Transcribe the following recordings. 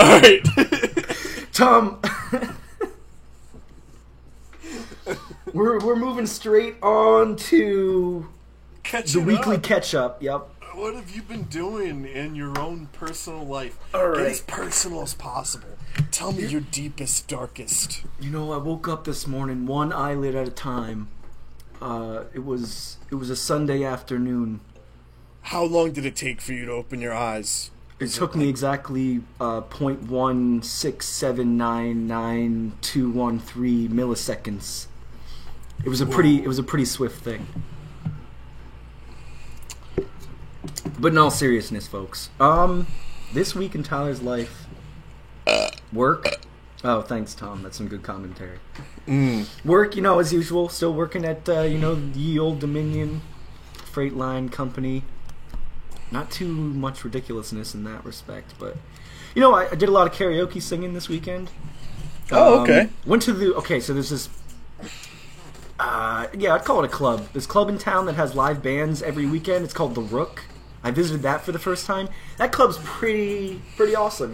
Alright. Tom, we're moving straight on to the weekly catch-up. Yep. What have you been doing in your own personal life? All right. Get as personal as possible. Tell me your deepest, darkest. You know, I woke up this morning, one eyelid at a time. It was a Sunday afternoon. How long did it take for you to open your eyes? It took me exactly 0.167999213 milliseconds. It was a pretty swift thing. But in all seriousness, folks, this week in Tyler's life, work. Oh, thanks, Tom. That's some good commentary. Work, as usual. Still working at the old Dominion Freight Line Company. Not too much ridiculousn's in that respect, but I did a lot of karaoke singing this weekend. Oh, okay. Went to so there's this. I'd call it a club. This club in town that has live bands every weekend. It's called The Rook. I visited that for the first time. That club's pretty awesome,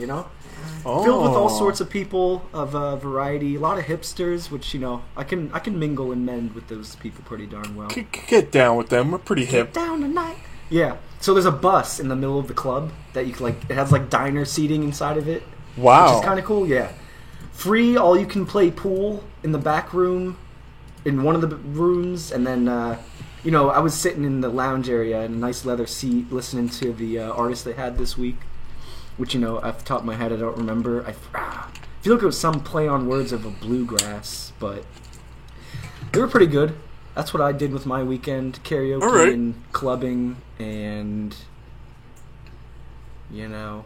Oh. Filled with all sorts of people of variety. A lot of hipsters, which I can mingle and mend with those people pretty darn well. Get down with them. We're pretty hip. Get down tonight. Yeah. So there's a bus in the middle of the club that you can, it has diner seating inside of it. Wow. Which is kind of cool. Yeah. Free. All you can play pool in the back room, in one of the rooms, and then. I was sitting in the lounge area in a nice leather seat listening to the artist they had this week, which, off the top of my head, I don't remember. I feel like it was some play on words of a bluegrass, but they were pretty good. That's what I did with my weekend, karaoke and clubbing, and, What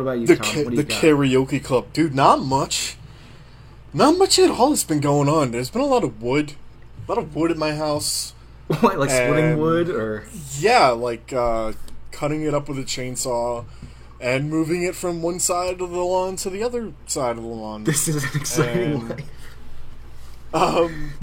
about you, Tom? What do you got? Karaoke club. Dude, not much. Not much at all has been going on. There's been a lot of wood. A lot of wood at my house. What, like splitting wood, or? Yeah, cutting it up with a chainsaw and moving it from one side of the lawn to the other side of the lawn. This is an exciting life. I'm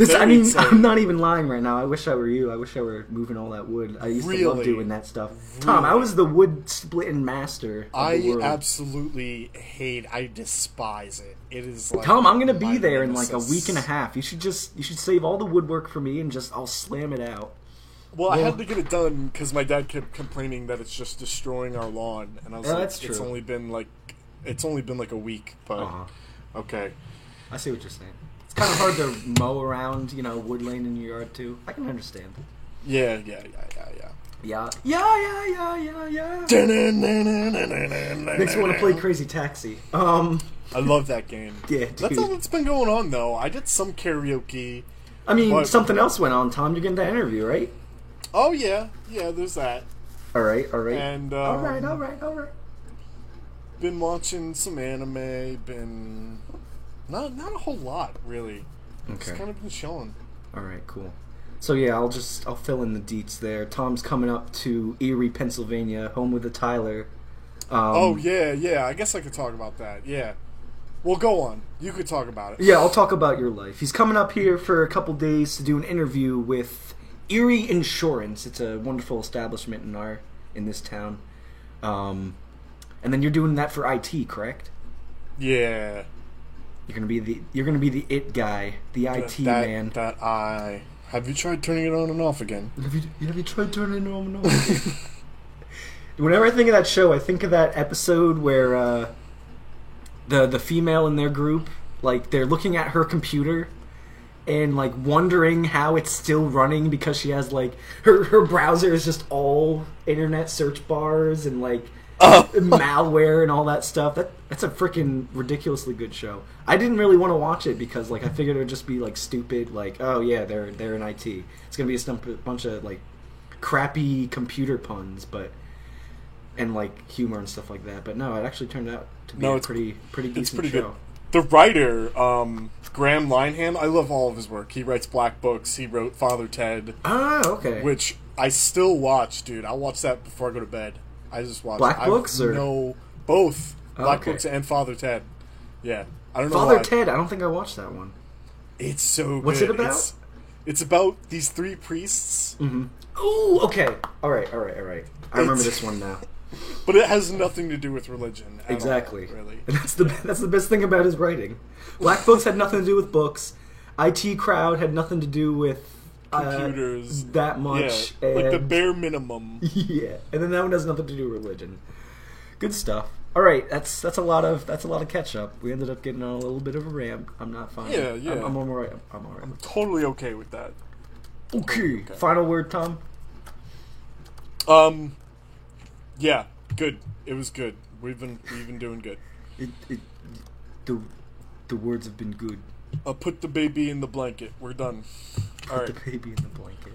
not even lying right now. I wish I were you. I wish I were moving all that wood. I used to love doing that stuff. Tom, I was the wood splitting master of the world. Absolutely I despise it. It is Tom, I'm gonna be there in a week and a half. You should save all the woodwork for me and I'll slam it out. Well, I had to get it done because my dad kept complaining that it's just destroying our lawn, and I was that's true. It's only been a week, but okay. I see what you're saying. It's kind of hard to mow around, wood lane in your yard too. I can understand. Yeah. Yeah. Makes me want to play Crazy Taxi. I love that game. Yeah, dude. That's all that's been going on, though. I did some karaoke. I mean, something else went on, Tom. You're getting that interview, right? Oh, yeah. Yeah, there's that. All right. And, all right. Been watching some anime, been... Not a whole lot, really. Okay. Just kind of been chilling. All right, cool. So, yeah, I'll fill in the deets there. Tom's coming up to Erie, Pennsylvania, home with the Tyler. Yeah. I guess I could talk about that, yeah. Well, go on. You could talk about it. Yeah, I'll talk about your life. He's coming up here for a couple days to do an interview with Erie Insurance. It's a wonderful establishment in this town. And then you're doing that for IT, correct? Yeah. You're gonna be the it guy, the IT man. Have you tried turning it on and off again? Have you tried turning it on and off again? Whenever I think of that show, I think of that episode where the female in their group, they're looking at her computer and wondering how it's still running because she has her browser is just all internet search bars and malware and all that stuff. That's a freaking ridiculously good show. I didn't really want to watch it because I figured it would just be stupid. Oh yeah, they're in IT. It's gonna be a bunch of crappy computer puns, and humor and stuff like that. But no, it actually turned out to be a pretty decent show. Good. The writer, Graham Linehan, I love all of his work. He writes Black Books. He wrote Father Ted. Ah, okay. Which I still watch, dude. I'll watch that before I go to bed. I just watch Black Books or no, both Black Books and Father Ted. Yeah, I don't know Father why. Ted. I don't think I watched that one. It's so good. What's it about? It's about these three priests. Mm-hmm. Ooh, okay. All right. I remember this one now. But it has nothing to do with religion. At Exactly. all, really. And that's the best thing about his writing. Black books had nothing to do with books. IT Crowd had nothing to do with Computers. that much. Yeah, like the and- bare minimum. Yeah, and then that one has nothing to do with religion. Good stuff. All right, that's a lot of catch up. We ended up getting on a little bit of a rant. I'm not fine. Yeah. I'm all right. I'm all right. I'm totally okay with that. Okay. Final word, Tom. Yeah, good. It was good. We've been doing good. The words have been good. I'll put the baby in the blanket. We're done. All right. Put the baby in the blanket.